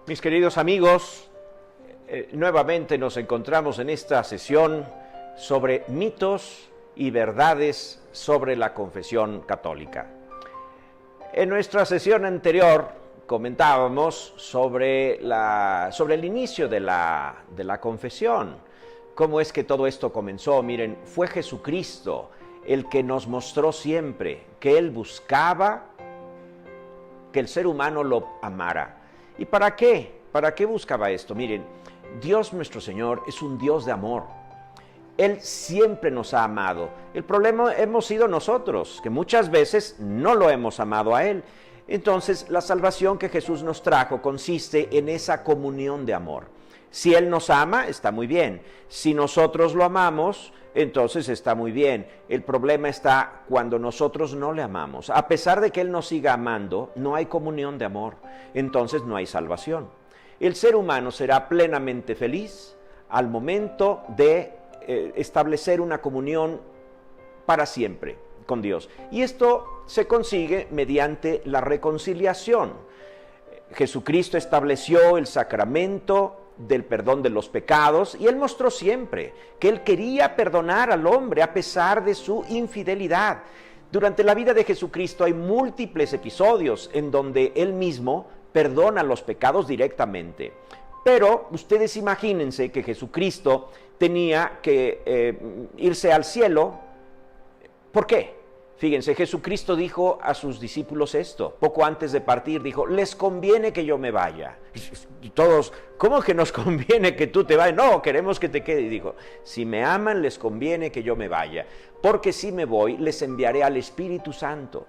Mis queridos amigos, nuevamente nos encontramos en esta sesión sobre mitos y verdades sobre la confesión católica. En nuestra sesión anterior comentábamos sobre el inicio de la confesión, cómo es que todo esto comenzó. Miren, fue Jesucristo el que nos mostró siempre que Él buscaba que el ser humano lo amara. ¿Y para qué? ¿Para qué buscaba esto? Miren, Dios nuestro Señor es un Dios de amor. Él siempre nos ha amado. El problema hemos sido nosotros, que muchas veces no lo hemos amado a Él. Entonces, la salvación que Jesús nos trajo consiste en esa comunión de amor. Si Él nos ama, está muy bien. Si nosotros lo amamos, entonces está muy bien. El problema está cuando nosotros no le amamos. A pesar de que Él nos siga amando, no hay comunión de amor. Entonces no hay salvación. El ser humano será plenamente feliz al momento de establecer una comunión para siempre con Dios. Y esto se consigue mediante la reconciliación. Jesucristo estableció el sacramento del perdón de los pecados y Él mostró siempre que Él quería perdonar al hombre a pesar de su infidelidad. Durante la vida de Jesucristo hay múltiples episodios en donde Él mismo perdona los pecados directamente. Pero ustedes imagínense que Jesucristo tenía que irse al cielo. ¿Por qué? Fíjense, Jesucristo dijo a sus discípulos esto, poco antes de partir, dijo, les conviene que yo me vaya. Y todos, ¿cómo que nos conviene que tú te vayas? No, queremos que te quede. Y dijo, si me aman, les conviene que yo me vaya, porque si me voy, les enviaré al Espíritu Santo.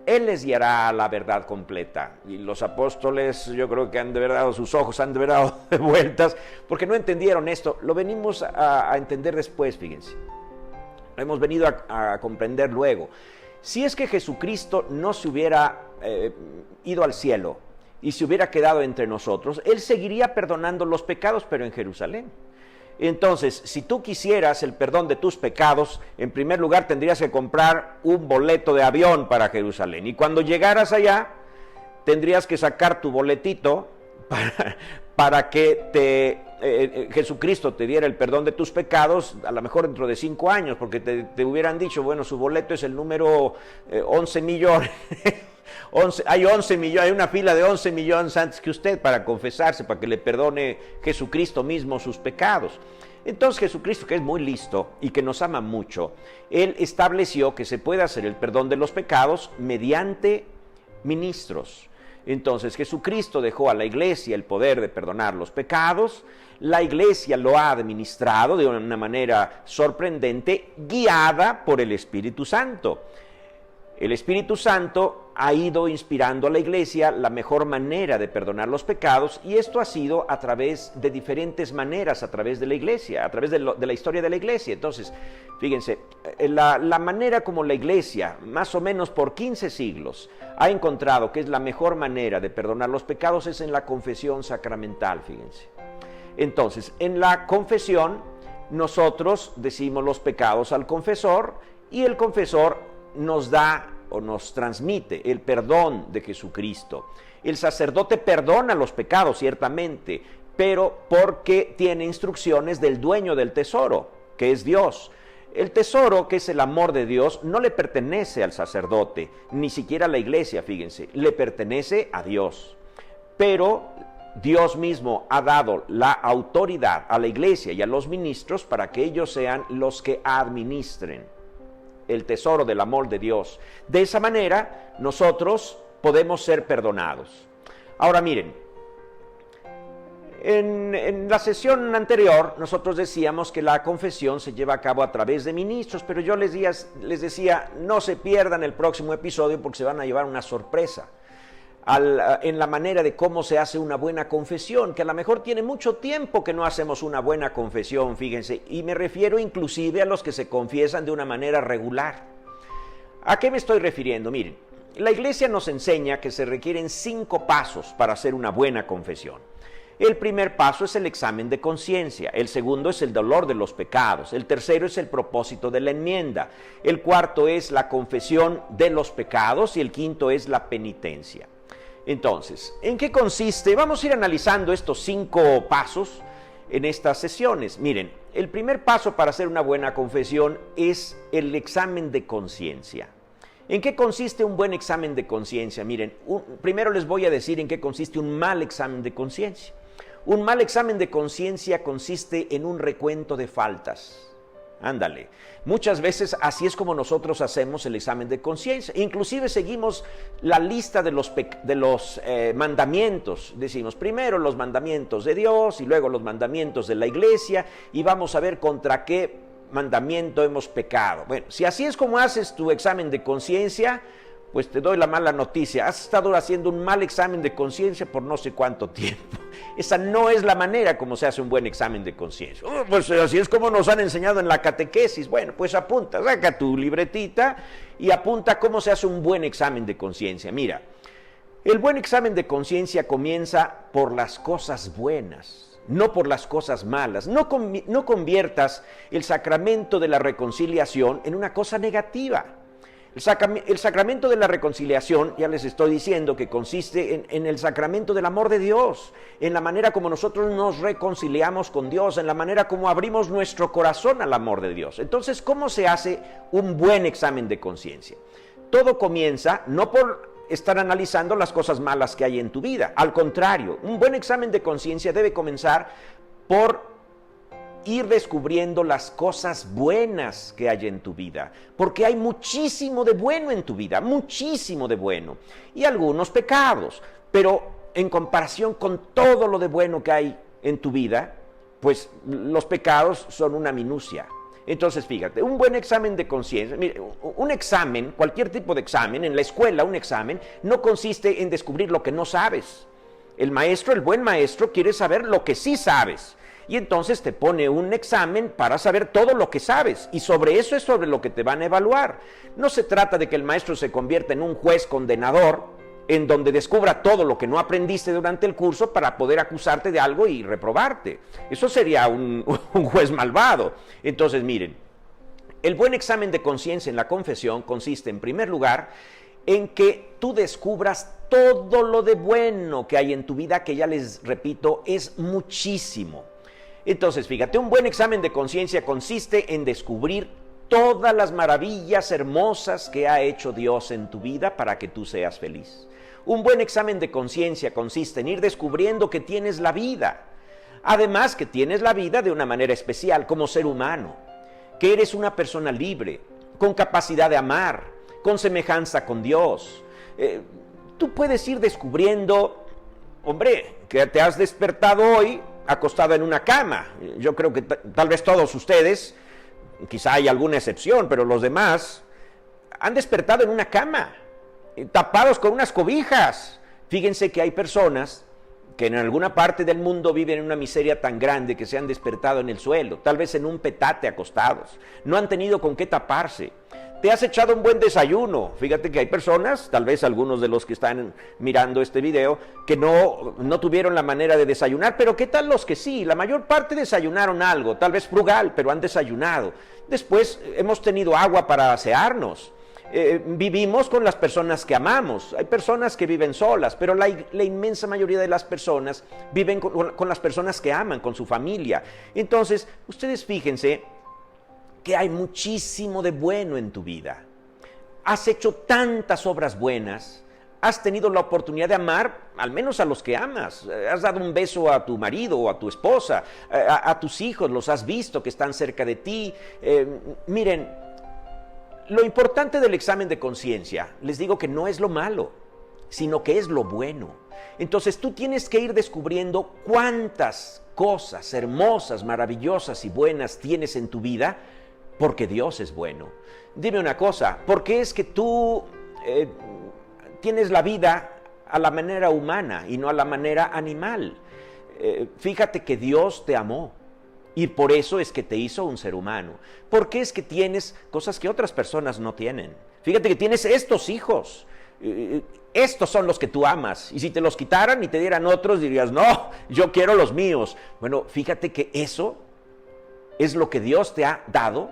Él les guiará a la verdad completa. Y los apóstoles, yo creo que sus ojos han de haber dado de vueltas, porque no entendieron esto. Lo venimos a entender después, fíjense. Lo hemos venido a comprender luego. Si es que Jesucristo no se hubiera ido al cielo y se hubiera quedado entre nosotros, Él seguiría perdonando los pecados, pero en Jerusalén. Entonces, si tú quisieras el perdón de tus pecados, en primer lugar tendrías que comprar un boleto de avión para Jerusalén. Y cuando llegaras allá, tendrías que sacar tu boletito para que Jesucristo te diera el perdón de tus pecados, a lo mejor dentro de 5 años, porque te hubieran dicho, bueno, su boleto es el número 11 millones. Hay 11 millones, hay una fila de 11 millones antes que usted para confesarse, para que le perdone Jesucristo mismo sus pecados. Entonces Jesucristo, que es muy listo y que nos ama mucho, Él estableció que se puede hacer el perdón de los pecados mediante ministros. Entonces Jesucristo dejó a la iglesia el poder de perdonar los pecados. La iglesia lo ha administrado de una manera sorprendente, guiada por el Espíritu Santo. El Espíritu Santo ha ido inspirando a la iglesia la mejor manera de perdonar los pecados, y esto ha sido a través de diferentes maneras, a través de la iglesia, a través de la historia de la iglesia. Entonces, fíjense, la manera como la iglesia, más o menos por 15 siglos, ha encontrado que es la mejor manera de perdonar los pecados es en la confesión sacramental, fíjense. Entonces, en la confesión, nosotros decimos los pecados al confesor, y el confesor nos da o nos transmite el perdón de Jesucristo. El sacerdote perdona los pecados, ciertamente, pero porque tiene instrucciones del dueño del tesoro, que es Dios. El tesoro, que es el amor de Dios, no le pertenece al sacerdote, ni siquiera a la iglesia, fíjense, le pertenece a Dios. Pero Dios mismo ha dado la autoridad a la iglesia y a los ministros para que ellos sean los que administren el tesoro del amor de Dios. De esa manera, nosotros podemos ser perdonados. Ahora miren, en la sesión anterior nosotros decíamos que la confesión se lleva a cabo a través de ministros, pero yo les decía, no se pierdan el próximo episodio porque se van a llevar una sorpresa en la manera de cómo se hace una buena confesión, que a lo mejor tiene mucho tiempo que no hacemos una buena confesión, fíjense, y me refiero inclusive a los que se confiesan de una manera regular. ¿A qué me estoy refiriendo? Miren, la iglesia nos enseña que se requieren 5 pasos para hacer una buena confesión. El primer paso es el examen de conciencia, el segundo es el dolor de los pecados, el tercero es el propósito de la enmienda, el cuarto es la confesión de los pecados y el quinto es la penitencia. Entonces, ¿en qué consiste? Vamos a ir analizando estos 5 pasos en estas sesiones. Miren, el primer paso para hacer una buena confesión es el examen de conciencia. ¿En qué consiste un buen examen de conciencia? Miren, primero les voy a decir en qué consiste un mal examen de conciencia. Un mal examen de conciencia consiste en un recuento de faltas. Ándale. Muchas veces así es como nosotros hacemos el examen de conciencia. Inclusive seguimos la lista de los mandamientos. Decimos primero los mandamientos de Dios y luego los mandamientos de la iglesia y vamos a ver contra qué mandamiento hemos pecado. Bueno, si así es como haces tu examen de conciencia, pues te doy la mala noticia. Has estado haciendo un mal examen de conciencia por no sé cuánto tiempo. Esa no es la manera como se hace un buen examen de conciencia. Pues así es como nos han enseñado en la catequesis. Bueno, pues apunta, saca tu libretita y apunta cómo se hace un buen examen de conciencia. Mira, el buen examen de conciencia comienza por las cosas buenas, no por las cosas malas. No conviertas el sacramento de la reconciliación en una cosa negativa. El sacramento de la reconciliación, ya les estoy diciendo que consiste en el sacramento del amor de Dios, en la manera como nosotros nos reconciliamos con Dios, en la manera como abrimos nuestro corazón al amor de Dios. Entonces, ¿cómo se hace un buen examen de conciencia? Todo comienza no por estar analizando las cosas malas que hay en tu vida. Al contrario, un buen examen de conciencia debe comenzar por ir descubriendo las cosas buenas que hay en tu vida, porque hay muchísimo de bueno en tu vida, muchísimo de bueno, y algunos pecados, pero en comparación con todo lo de bueno que hay en tu vida, pues los pecados son una minucia. Entonces, fíjate, un buen examen de conciencia, mire, un examen, cualquier tipo de examen, en la escuela un examen, no consiste en descubrir lo que no sabes. El buen maestro quiere saber lo que sí sabes. Y entonces te pone un examen para saber todo lo que sabes, y sobre eso es sobre lo que te van a evaluar. No se trata de que el maestro se convierta en un juez condenador, en donde descubra todo lo que no aprendiste durante el curso para poder acusarte de algo y reprobarte. Eso sería un juez malvado. Entonces, miren, el buen examen de conciencia en la confesión consiste, en primer lugar, en que tú descubras todo lo de bueno que hay en tu vida, que ya les repito, es muchísimo. Entonces, fíjate, un buen examen de conciencia consiste en descubrir todas las maravillas hermosas que ha hecho Dios en tu vida para que tú seas feliz. Un buen examen de conciencia consiste en ir descubriendo que tienes la vida. Además, que tienes la vida de una manera especial como ser humano, que eres una persona libre, con capacidad de amar, con semejanza con Dios. Tú puedes ir descubriendo, hombre, que te has despertado hoy acostado en una cama. Yo creo que tal vez todos ustedes, quizá hay alguna excepción, pero los demás han despertado en una cama, tapados con unas cobijas. Fíjense que hay personas que en alguna parte del mundo viven en una miseria tan grande que se han despertado en el suelo, tal vez en un petate acostados. No han tenido con qué taparse. Te has echado un buen desayuno. Fíjate que hay personas, tal vez algunos de los que están mirando este video, que no tuvieron la manera de desayunar, pero ¿qué tal los que sí? La mayor parte desayunaron algo, tal vez frugal, pero han desayunado. Después hemos tenido agua para asearnos. Vivimos con las personas que amamos. Hay personas que viven solas, pero la inmensa mayoría de las personas viven con las personas que aman, con su familia. Entonces, ustedes fíjense que hay muchísimo de bueno en tu vida. Has hecho tantas obras buenas, has tenido la oportunidad de amar, al menos a los que amas. Has dado un beso a tu marido o a tu esposa, a tus hijos, los has visto que están cerca de ti. Miren, lo importante del examen de conciencia, les digo que no es lo malo, sino que es lo bueno. Entonces tú tienes que ir descubriendo cuántas cosas hermosas, maravillosas y buenas tienes en tu vida, porque Dios es bueno. Dime una cosa, ¿por qué es que tú tienes la vida a la manera humana y no a la manera animal? Fíjate que Dios te amó y por eso es que te hizo un ser humano. ¿Por qué es que tienes cosas que otras personas no tienen? Fíjate que tienes estos hijos. Estos son los que tú amas, y si te los quitaran y te dieran otros, dirías, no, yo quiero los míos. Bueno, fíjate que eso es lo que Dios te ha dado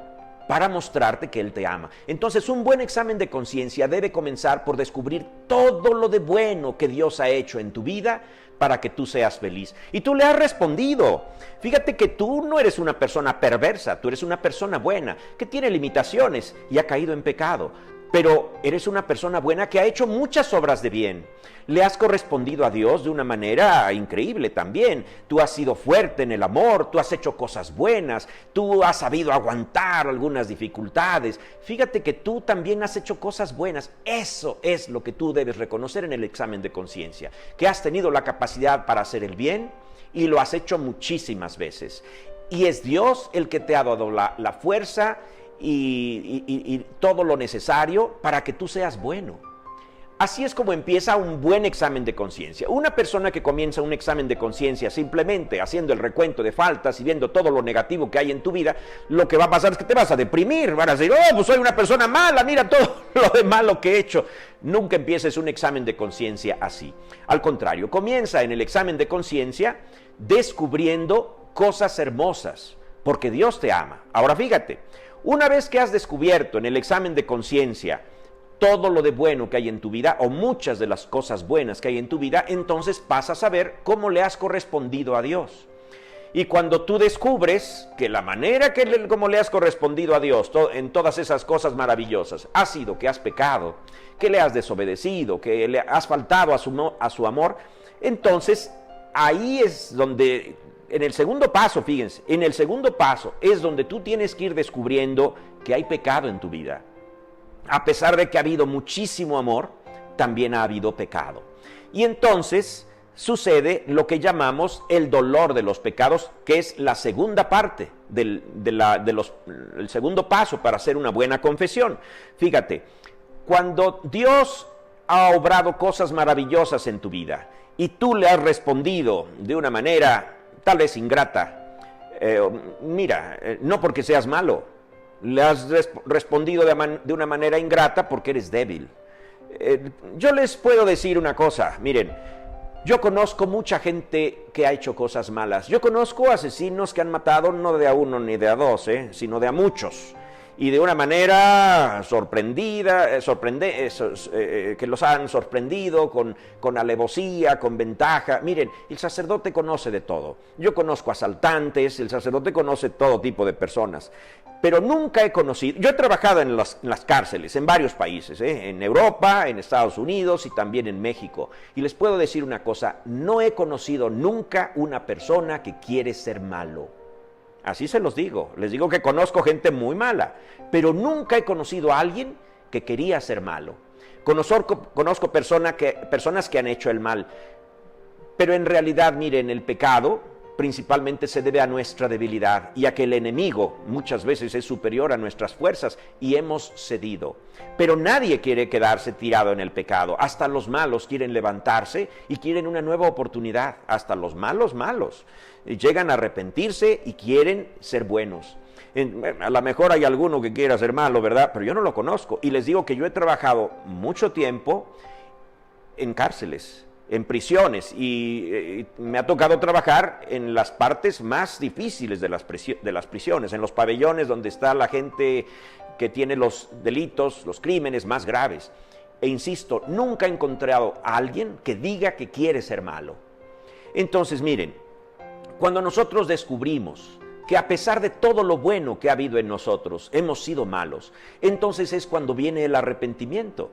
para mostrarte que Él te ama. Entonces, un buen examen de conciencia debe comenzar por descubrir todo lo de bueno que Dios ha hecho en tu vida para que tú seas feliz. Y tú le has respondido. Fíjate que tú no eres una persona perversa, tú eres una persona buena, que tiene limitaciones y ha caído en pecado. Pero eres una persona buena que ha hecho muchas obras de bien. Le has correspondido a Dios de una manera increíble también. Tú has sido fuerte en el amor, tú has hecho cosas buenas, tú has sabido aguantar algunas dificultades. Fíjate que tú también has hecho cosas buenas. Eso es lo que tú debes reconocer en el examen de conciencia. Que has tenido la capacidad para hacer el bien y lo has hecho muchísimas veces. Y es Dios el que te ha dado la fuerza y todo lo necesario para que tú seas bueno. Así es como empieza un buen examen de conciencia. Una persona que comienza un examen de conciencia simplemente haciendo el recuento de faltas y viendo todo lo negativo que hay en tu vida, lo que va a pasar es que te vas a deprimir, vas a decir, oh, pues soy una persona mala, mira todo lo de malo que he hecho. Nunca empieces un examen de conciencia así. Al contrario, comienza en el examen de conciencia descubriendo cosas hermosas, porque Dios te ama. Ahora fíjate, una vez que has descubierto en el examen de conciencia todo lo de bueno que hay en tu vida, o muchas de las cosas buenas que hay en tu vida, entonces pasas a ver cómo le has correspondido a Dios. Y cuando tú descubres que la manera como le has correspondido a Dios en todas esas cosas maravillosas ha sido que has pecado, que le has desobedecido, que le has faltado a su amor, entonces ahí es donde... En el segundo paso, fíjense, en el segundo paso es donde tú tienes que ir descubriendo que hay pecado en tu vida. A pesar de que ha habido muchísimo amor, también ha habido pecado. Y entonces sucede lo que llamamos el dolor de los pecados, que es la segunda parte el segundo paso para hacer una buena confesión. Fíjate, cuando Dios ha obrado cosas maravillosas en tu vida y tú le has respondido de una manera tal vez ingrata, no porque seas malo, le has respondido de una manera ingrata porque eres débil. Yo les puedo decir una cosa, miren, yo conozco mucha gente que ha hecho cosas malas. Yo conozco asesinos que han matado no de a uno ni de a dos, sino de a muchos. Y de una manera que los han sorprendido con alevosía, con ventaja. Miren, el sacerdote conoce de todo. Yo conozco asaltantes, el sacerdote conoce todo tipo de personas. Pero nunca he conocido, yo he trabajado en las cárceles, en varios países, en Europa, en Estados Unidos y también en México. Y les puedo decir una cosa, no he conocido nunca una persona que quiere ser malo. Así se los digo, les digo que conozco gente muy mala, pero nunca he conocido a alguien que quería ser malo. Conozco personas que han hecho el mal, pero en realidad, miren, el pecado principalmente se debe a nuestra debilidad y a que el enemigo muchas veces es superior a nuestras fuerzas y hemos cedido. Pero nadie quiere quedarse tirado en el pecado. Hasta los malos quieren levantarse y quieren una nueva oportunidad. Hasta los malos. Llegan a arrepentirse y quieren ser buenos. A lo mejor hay alguno que quiera ser malo, ¿verdad? Pero yo no lo conozco. Y les digo que yo he trabajado mucho tiempo en cárceles, en prisiones, y me ha tocado trabajar en las partes más difíciles de las prisiones, en los pabellones donde está la gente que tiene los delitos, los crímenes más graves. E insisto, nunca he encontrado a alguien que diga que quiere ser malo. Entonces, miren, cuando nosotros descubrimos que a pesar de todo lo bueno que ha habido en nosotros, hemos sido malos, entonces es cuando viene el arrepentimiento.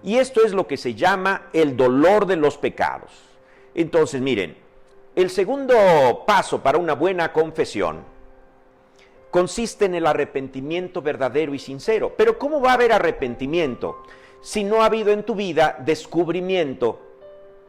Y esto es lo que se llama el dolor de los pecados. Entonces, miren, el segundo paso para una buena confesión consiste en el arrepentimiento verdadero y sincero. Pero ¿cómo va a haber arrepentimiento si no ha habido en tu vida descubrimiento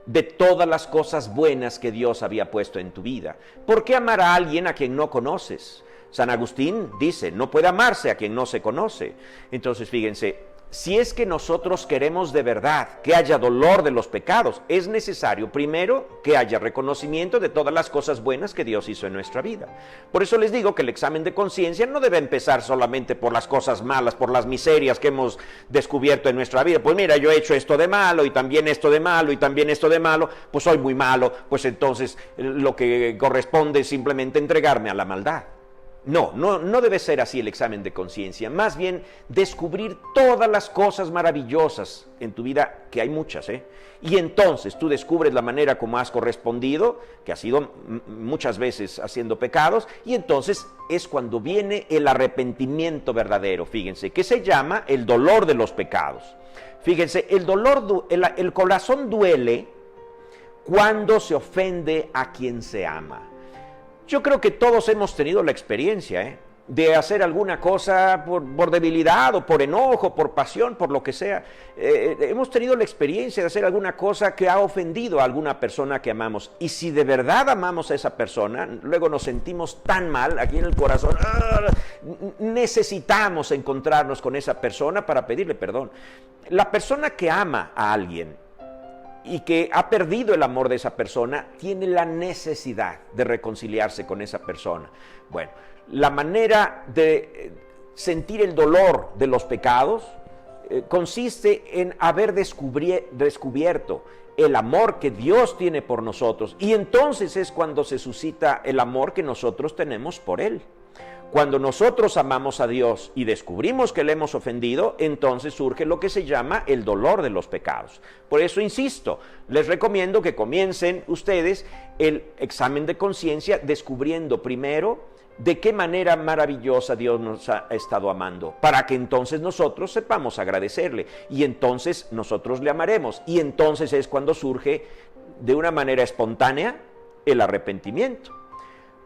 de todas las cosas buenas que Dios había puesto en tu vida? ¿Por qué amar a alguien a quien no conoces? San Agustín dice, no puede amarse a quien no se conoce. Entonces, fíjense, si es que nosotros queremos de verdad que haya dolor de los pecados, es necesario primero que haya reconocimiento de todas las cosas buenas que Dios hizo en nuestra vida. Por eso les digo que el examen de conciencia no debe empezar solamente por las cosas malas, por las miserias que hemos descubierto en nuestra vida. Pues mira, yo he hecho esto de malo y también esto de malo y también esto de malo, pues soy muy malo, pues entonces lo que corresponde es simplemente entregarme a la maldad. No debe ser así el examen de conciencia. Más bien, descubrir todas las cosas maravillosas en tu vida, que hay muchas, y entonces tú descubres la manera como has correspondido, que has sido muchas veces haciendo pecados, y entonces es cuando viene el arrepentimiento verdadero, fíjense, que se llama el dolor de los pecados. Fíjense, el corazón duele cuando se ofende a quien se ama. Yo creo que todos hemos tenido la experiencia de hacer alguna cosa por debilidad o por enojo, por pasión, por lo que sea. Hemos tenido la experiencia de hacer alguna cosa que ha ofendido a alguna persona que amamos. Y si de verdad amamos a esa persona, luego nos sentimos tan mal aquí en el corazón. Necesitamos encontrarnos con esa persona para pedirle perdón. La persona que ama a alguien y que ha perdido el amor de esa persona, tiene la necesidad de reconciliarse con esa persona. Bueno, la manera de sentir el dolor de los pecados consiste en haber descubierto el amor que Dios tiene por nosotros, y entonces es cuando se suscita el amor que nosotros tenemos por Él. Cuando nosotros amamos a Dios y descubrimos que le hemos ofendido, entonces surge lo que se llama el dolor de los pecados. Por eso insisto, les recomiendo que comiencen ustedes el examen de conciencia descubriendo primero de qué manera maravillosa Dios nos ha estado amando, para que entonces nosotros sepamos agradecerle, y entonces nosotros le amaremos, y entonces es cuando surge de una manera espontánea el arrepentimiento.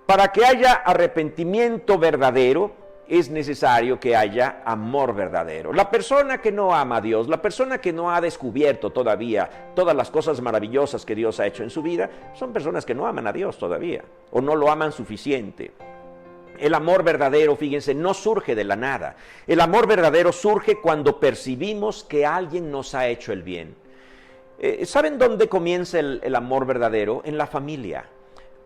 Para que haya arrepentimiento verdadero, es necesario que haya amor verdadero. La persona que no ama a Dios, la persona que no ha descubierto todavía todas las cosas maravillosas que Dios ha hecho en su vida, son personas que no aman a Dios todavía, o no lo aman suficiente. El amor verdadero, fíjense, no surge de la nada. El amor verdadero surge cuando percibimos que alguien nos ha hecho el bien. ¿Saben dónde comienza el amor verdadero? En la familia.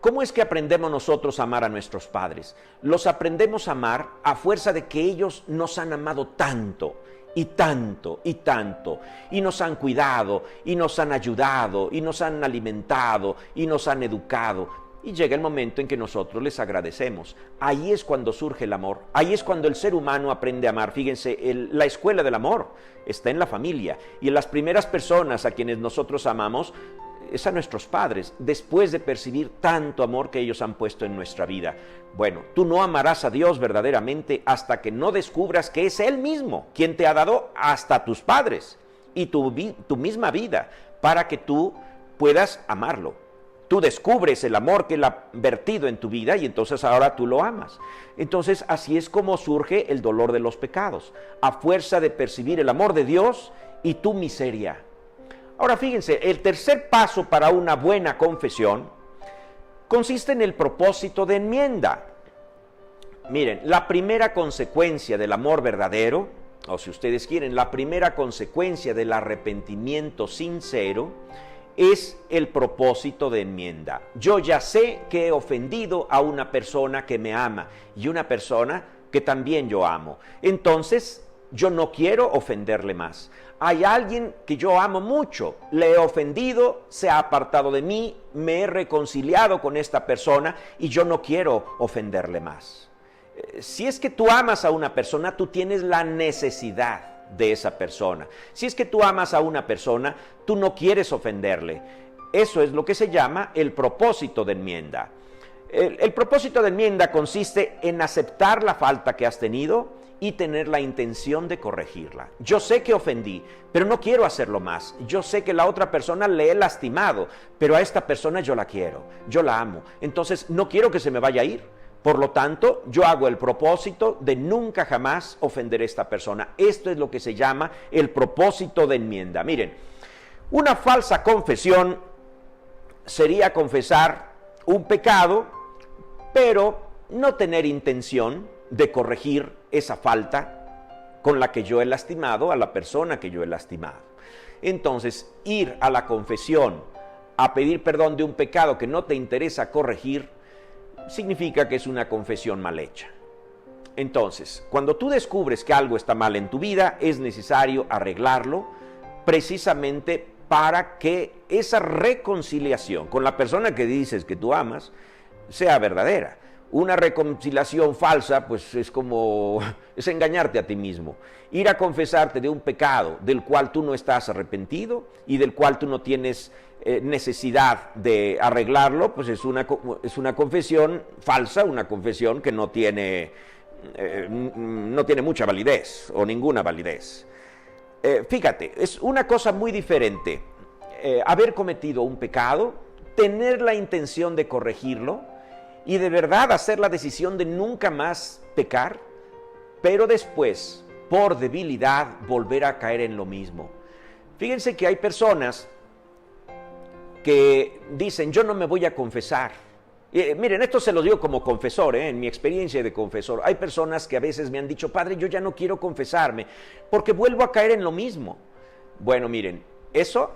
¿Cómo es que aprendemos nosotros a amar a nuestros padres? Los aprendemos a amar a fuerza de que ellos nos han amado tanto, y tanto, y tanto, y nos han cuidado, y nos han ayudado, y nos han alimentado, y nos han educado. Y llega el momento en que nosotros les agradecemos. Ahí es cuando surge el amor. Ahí es cuando el ser humano aprende a amar. Fíjense, la escuela del amor está en la familia. Y en las primeras personas a quienes nosotros amamos es a nuestros padres, después de percibir tanto amor que ellos han puesto en nuestra vida. Bueno, tú no amarás a Dios verdaderamente hasta que no descubras que es Él mismo quien te ha dado hasta tus padres y tu misma vida para que tú puedas amarlo. Tú descubres el amor que Él ha vertido en tu vida y entonces ahora tú lo amas. Entonces así es como surge el dolor de los pecados, a fuerza de percibir el amor de Dios y tu miseria. Ahora fíjense, el tercer paso para una buena confesión consiste en el propósito de enmienda. Miren, la primera consecuencia del amor verdadero, o si ustedes quieren, la primera consecuencia del arrepentimiento sincero, es el propósito de enmienda. Yo ya sé que he ofendido a una persona que me ama y una persona que también yo amo. Entonces, yo no quiero ofenderle más. Hay alguien que yo amo mucho, le he ofendido, se ha apartado de mí, me he reconciliado con esta persona y yo no quiero ofenderle más. Si es que tú amas a una persona, tú tienes la necesidad de esa persona. Si es que tú amas a una persona, tú no quieres ofenderle. Eso es lo que se llama el propósito de enmienda. El propósito de enmienda consiste en aceptar la falta que has tenido y tener la intención de corregirla. Yo sé que ofendí, pero no quiero hacerlo más. Yo sé que la otra persona le he lastimado, pero a esta persona yo la quiero, yo la amo. Entonces no quiero que se me vaya a ir. Por lo tanto, yo hago el propósito de nunca jamás ofender a esta persona. Esto es lo que se llama el propósito de enmienda. Miren, una falsa confesión sería confesar un pecado, pero no tener intención de corregir esa falta con la que yo he lastimado a la persona que yo he lastimado. Entonces, ir a la confesión a pedir perdón de un pecado que no te interesa corregir, significa que es una confesión mal hecha. Entonces, cuando tú descubres que algo está mal en tu vida, es necesario arreglarlo precisamente para que esa reconciliación con la persona que dices que tú amas sea verdadera. Una reconciliación falsa, pues es engañarte a ti mismo. Ir a confesarte de un pecado del cual tú no estás arrepentido y del cual tú no tienes necesidad de arreglarlo, pues es una confesión falsa, una confesión que no tiene mucha validez o ninguna validez. Fíjate, es una cosa muy diferente haber cometido un pecado, tener la intención de corregirlo y de verdad hacer la decisión de nunca más pecar, pero después, por debilidad, volver a caer en lo mismo. Fíjense que hay personas que dicen, yo no me voy a confesar. Miren, esto se lo digo como confesor, en mi experiencia de confesor. Hay personas que a veces me han dicho, padre, yo ya no quiero confesarme porque vuelvo a caer en lo mismo. Bueno, miren, eso,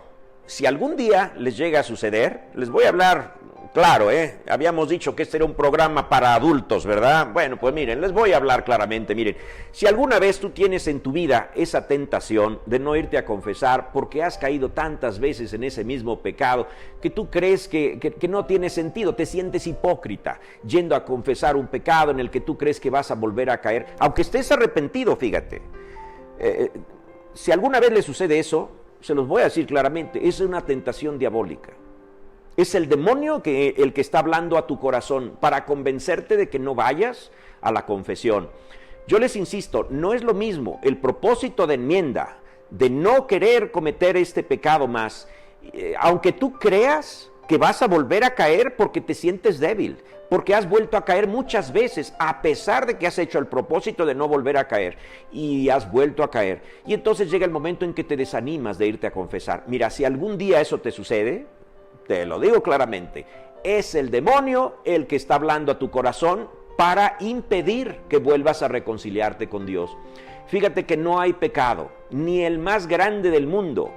si algún día les llega a suceder, les voy a hablar claro, habíamos dicho que este era un programa para adultos, ¿verdad? Bueno, pues miren, les voy a hablar claramente. Miren, si alguna vez tú tienes en tu vida esa tentación de no irte a confesar porque has caído tantas veces en ese mismo pecado que tú crees que no tiene sentido, te sientes hipócrita yendo a confesar un pecado en el que tú crees que vas a volver a caer, aunque estés arrepentido, fíjate. Si alguna vez le sucede eso, se los voy a decir claramente, es una tentación diabólica. Es el demonio el que está hablando a tu corazón para convencerte de que no vayas a la confesión. Yo les insisto, no es lo mismo el propósito de enmienda, de no querer cometer este pecado más, aunque tú creas que vas a volver a caer porque te sientes débil, porque has vuelto a caer muchas veces, a pesar de que has hecho el propósito de no volver a caer, y has vuelto a caer. Y entonces llega el momento en que te desanimas de irte a confesar. Mira, si algún día eso te sucede, te lo digo claramente, es el demonio el que está hablando a tu corazón para impedir que vuelvas a reconciliarte con Dios. Fíjate que no hay pecado, ni el más grande del mundo,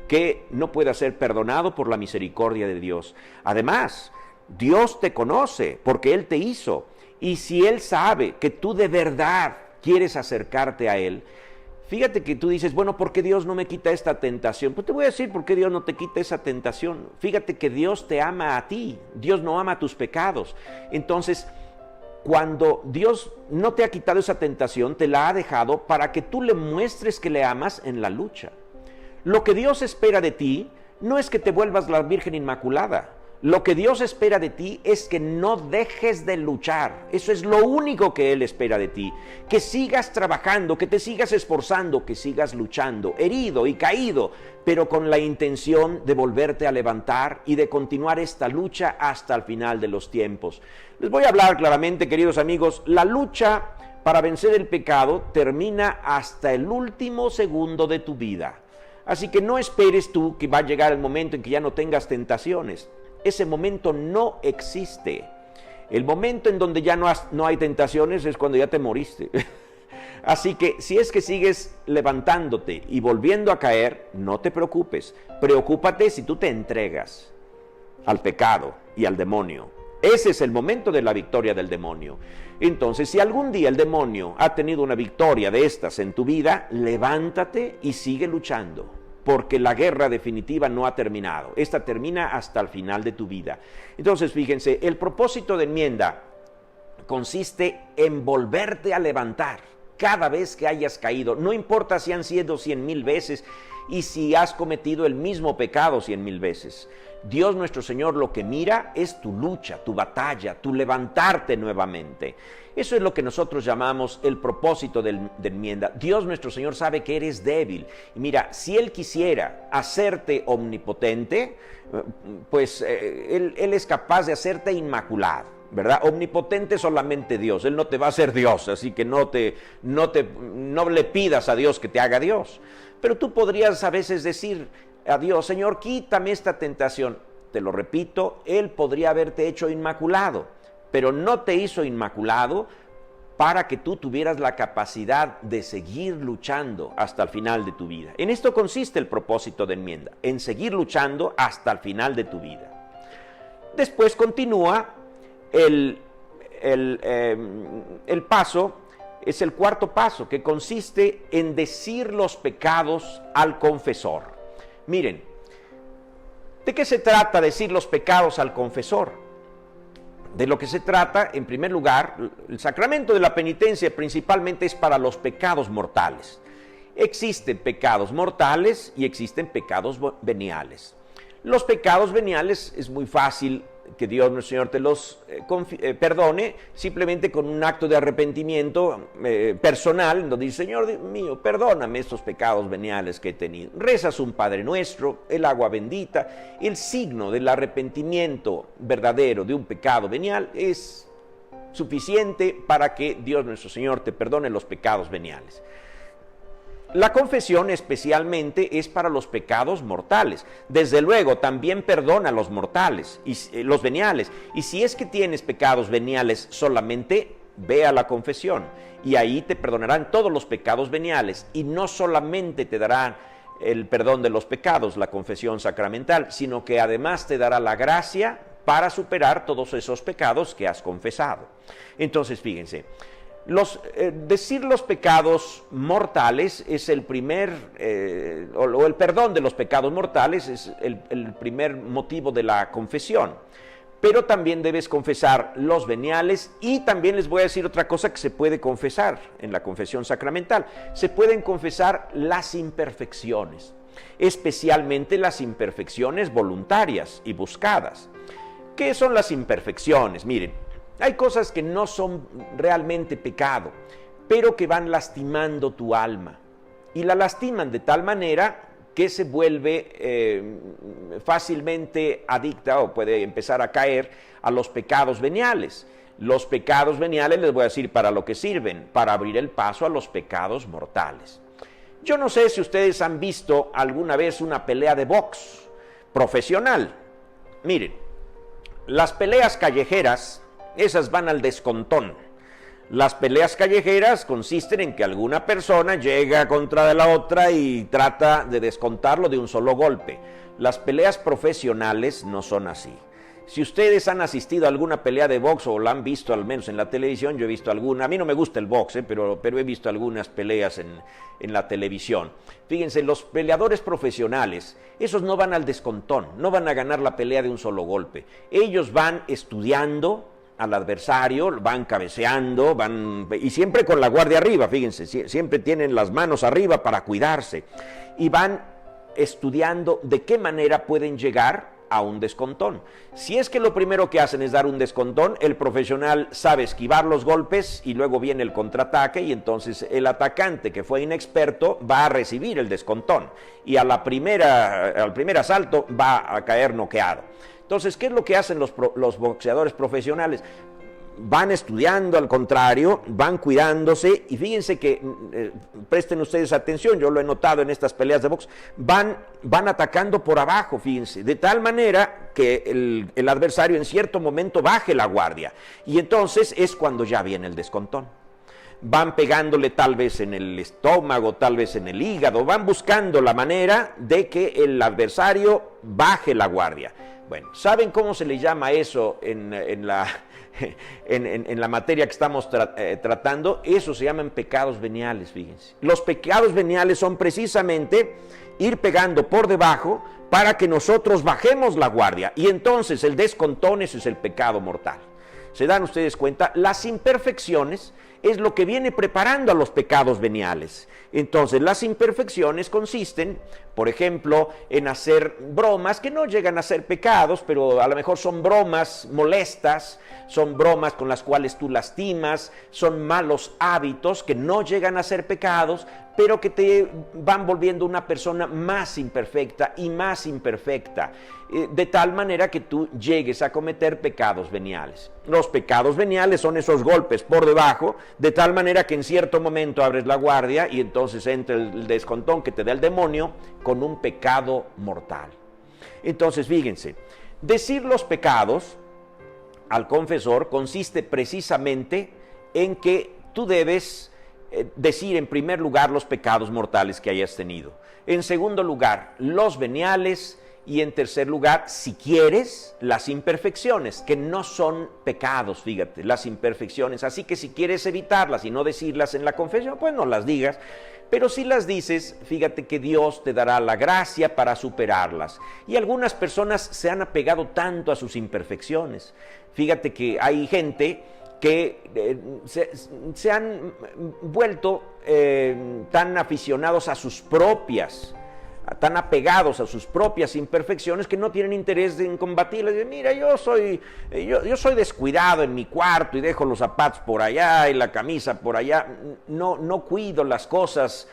que no pueda ser perdonado por la misericordia de Dios. Además, Dios te conoce porque Él te hizo, y si Él sabe que tú de verdad quieres acercarte a Él, fíjate que tú dices, bueno, ¿por qué Dios no me quita esta tentación? Pues te voy a decir por qué Dios no te quita esa tentación. Fíjate que Dios te ama a ti, Dios no ama tus pecados. Entonces, cuando Dios no te ha quitado esa tentación, te la ha dejado para que tú le muestres que le amas en la lucha. Lo que Dios espera de ti no es que te vuelvas la Virgen Inmaculada. Lo que Dios espera de ti es que no dejes de luchar. Eso es lo único que Él espera de ti. Que sigas trabajando, que te sigas esforzando, que sigas luchando, herido y caído, pero con la intención de volverte a levantar y de continuar esta lucha hasta el final de los tiempos. Les voy a hablar claramente, queridos amigos, la lucha para vencer el pecado termina hasta el último segundo de tu vida. Así que no esperes tú que va a llegar el momento en que ya no tengas tentaciones. Ese momento no existe. El momento en donde ya no hay tentaciones es cuando ya te moriste. Así que si es que sigues levantándote y volviendo a caer, no te preocupes. Preocúpate si tú te entregas al pecado y al demonio. Ese es el momento de la victoria del demonio. Entonces, si algún día el demonio ha tenido una victoria de estas en tu vida, levántate y sigue luchando. Porque la guerra definitiva no ha terminado. Esta termina hasta el final de tu vida. Entonces, fíjense, el propósito de enmienda consiste en volverte a levantar cada vez que hayas caído. No importa si han sido 100,000 veces y si has cometido el mismo pecado 100,000 veces. Dios nuestro Señor lo que mira es tu lucha, tu batalla, tu levantarte nuevamente. Eso es lo que nosotros llamamos el propósito de enmienda. Dios nuestro Señor sabe que eres débil. Y mira, si Él quisiera hacerte omnipotente, pues Él es capaz de hacerte inmaculado, ¿verdad? Omnipotente solamente Dios. Él no te va a hacer Dios, así que no le pidas a Dios que te haga Dios. Pero tú podrías a veces decir a Dios, Señor, quítame esta tentación. Te lo repito, Él podría haberte hecho inmaculado, pero no te hizo inmaculado para que tú tuvieras la capacidad de seguir luchando hasta el final de tu vida. En esto consiste el propósito de enmienda, en seguir luchando hasta el final de tu vida. Después continúa el paso, es el cuarto paso, que consiste en decir los pecados al confesor. Miren, ¿de qué se trata decir los pecados al confesor? De lo que se trata, en primer lugar, el sacramento de la penitencia principalmente es para los pecados mortales. Existen pecados mortales y existen pecados veniales. Los pecados veniales es muy fácil que Dios nuestro Señor te los perdone, simplemente con un acto de arrepentimiento personal, donde dice: Señor mío, perdóname estos pecados veniales que he tenido. Rezas un Padre Nuestro, el agua bendita. El signo del arrepentimiento verdadero de un pecado venial es suficiente para que Dios nuestro Señor te perdone los pecados veniales. La confesión especialmente es para los pecados mortales. Desde luego, también perdona los mortales, los veniales. Y si es que tienes pecados veniales solamente, ve a la confesión. Y ahí te perdonarán todos los pecados veniales. Y no solamente te darán el perdón de los pecados, la confesión sacramental, sino que además te dará la gracia para superar todos esos pecados que has confesado. Entonces, fíjense. Decir los pecados mortales es el primer, o el perdón de los pecados mortales es el primer motivo de la confesión. Pero también debes confesar los veniales, y también les voy a decir otra cosa que se puede confesar en la confesión sacramental. Se pueden confesar las imperfecciones, especialmente las imperfecciones voluntarias y buscadas. ¿Qué son las imperfecciones? Miren, hay cosas que no son realmente pecado, pero que van lastimando tu alma. Y la lastiman de tal manera que se vuelve fácilmente adicta o puede empezar a caer a los pecados veniales. Los pecados veniales, les voy a decir para lo que sirven: para abrir el paso a los pecados mortales. Yo no sé si ustedes han visto alguna vez una pelea de box profesional. Miren, las peleas callejeras, esas van al descontón. Las peleas callejeras consisten en que alguna persona llega contra de la otra y trata de descontarlo de un solo golpe. Las peleas profesionales no son así. Si ustedes han asistido a alguna pelea de box o la han visto al menos en la televisión, yo he visto alguna. A mí no me gusta el box, pero he visto algunas peleas en la televisión. Fíjense, los peleadores profesionales, esos no van al descontón, no van a ganar la pelea de un solo golpe. Ellos van estudiando al adversario, van cabeceando, y siempre con la guardia arriba, fíjense, siempre tienen las manos arriba para cuidarse, y van estudiando de qué manera pueden llegar a un descontón. Si es que lo primero que hacen es dar un descontón, el profesional sabe esquivar los golpes y luego viene el contraataque, y entonces el atacante que fue inexperto va a recibir el descontón y al primer asalto va a caer noqueado. Entonces, ¿qué es lo que hacen los boxeadores profesionales? Van estudiando, al contrario, van cuidándose, y fíjense que, presten ustedes atención, yo lo he notado en estas peleas de box, van atacando por abajo, fíjense, de tal manera que el adversario en cierto momento baje la guardia, y entonces es cuando ya viene el descontón. Van pegándole tal vez en el estómago, tal vez en el hígado, van buscando la manera de que el adversario baje la guardia. Bueno, ¿saben cómo se le llama eso en la materia que estamos tratando? Eso se llaman pecados veniales, fíjense. Los pecados veniales son precisamente ir pegando por debajo para que nosotros bajemos la guardia, y entonces el descontón, ese es el pecado mortal. ¿Se dan ustedes cuenta? Las imperfecciones es lo que viene preparando a los pecados veniales. Entonces, las imperfecciones consisten, por ejemplo, en hacer bromas que no llegan a ser pecados, pero a lo mejor son bromas molestas, son bromas con las cuales tú lastimas, son malos hábitos que no llegan a ser pecados, pero que te van volviendo una persona más imperfecta y más imperfecta, de tal manera que tú llegues a cometer pecados veniales. Los pecados veniales son esos golpes por debajo, de tal manera que en cierto momento abres la guardia y entonces entra el descontón que te da el demonio con un pecado mortal. Entonces, fíjense, decir los pecados al confesor consiste precisamente en que tú debes decir en primer lugar los pecados mortales que hayas tenido, en segundo lugar los veniales, y en tercer lugar, si quieres, las imperfecciones, que no son pecados, fíjate, las imperfecciones. Así que si quieres evitarlas y no decirlas en la confesión, pues no las digas, Pero si las dices, fíjate que Dios te dará la gracia para superarlas. Y algunas personas se han apegado tanto a sus imperfecciones. Fíjate que hay gente que se han vuelto tan aficionados a sus propias, tan apegados a sus propias imperfecciones, que no tienen interés en combatirlas. Dicen, mira, yo soy descuidado en mi cuarto y dejo los zapatos por allá y la camisa por allá, no cuido las cosas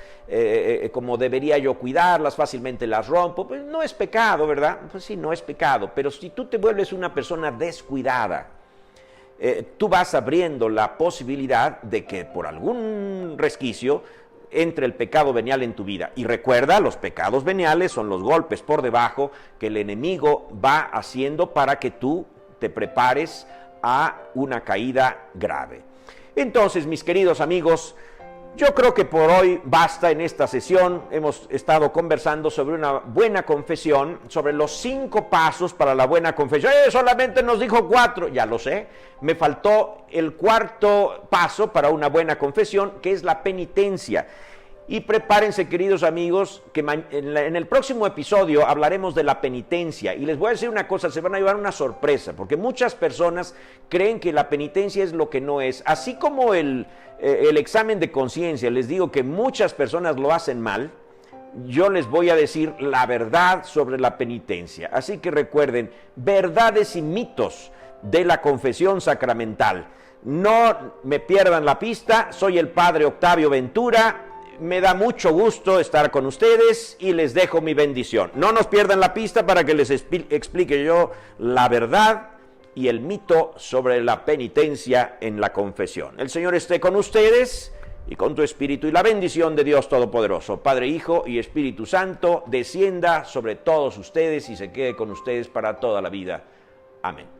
como debería yo cuidarlas, fácilmente las rompo. Pues no es pecado, ¿verdad? Pues sí, no es pecado, pero si tú te vuelves una persona descuidada, tú vas abriendo la posibilidad de que por algún resquicio entre el pecado venial en tu vida. Y recuerda, los pecados veniales son los golpes por debajo que el enemigo va haciendo para que tú te prepares a una caída grave. Entonces, mis queridos amigos, yo creo que por hoy basta en esta sesión. Hemos estado conversando sobre una buena confesión, sobre los 5 pasos para la buena confesión. Solamente nos dijo 4, ya lo sé. Me faltó el 4 paso para una buena confesión, que es la penitencia. Y prepárense, queridos amigos, que en el próximo episodio hablaremos de la penitencia. Y les voy a decir una cosa, se van a llevar una sorpresa, porque muchas personas creen que la penitencia es lo que no es. Así como el examen de conciencia, les digo que muchas personas lo hacen mal, yo les voy a decir la verdad sobre la penitencia. Así que recuerden, verdades y mitos de la confesión sacramental. No me pierdan la pista, soy el Padre Octavio Ventura. Me da mucho gusto estar con ustedes y les dejo mi bendición. No nos pierdan la pista para que les explique yo la verdad y el mito sobre la penitencia en la confesión. El Señor esté con ustedes y con tu espíritu, y la bendición de Dios Todopoderoso, Padre, Hijo y Espíritu Santo, descienda sobre todos ustedes y se quede con ustedes para toda la vida. Amén.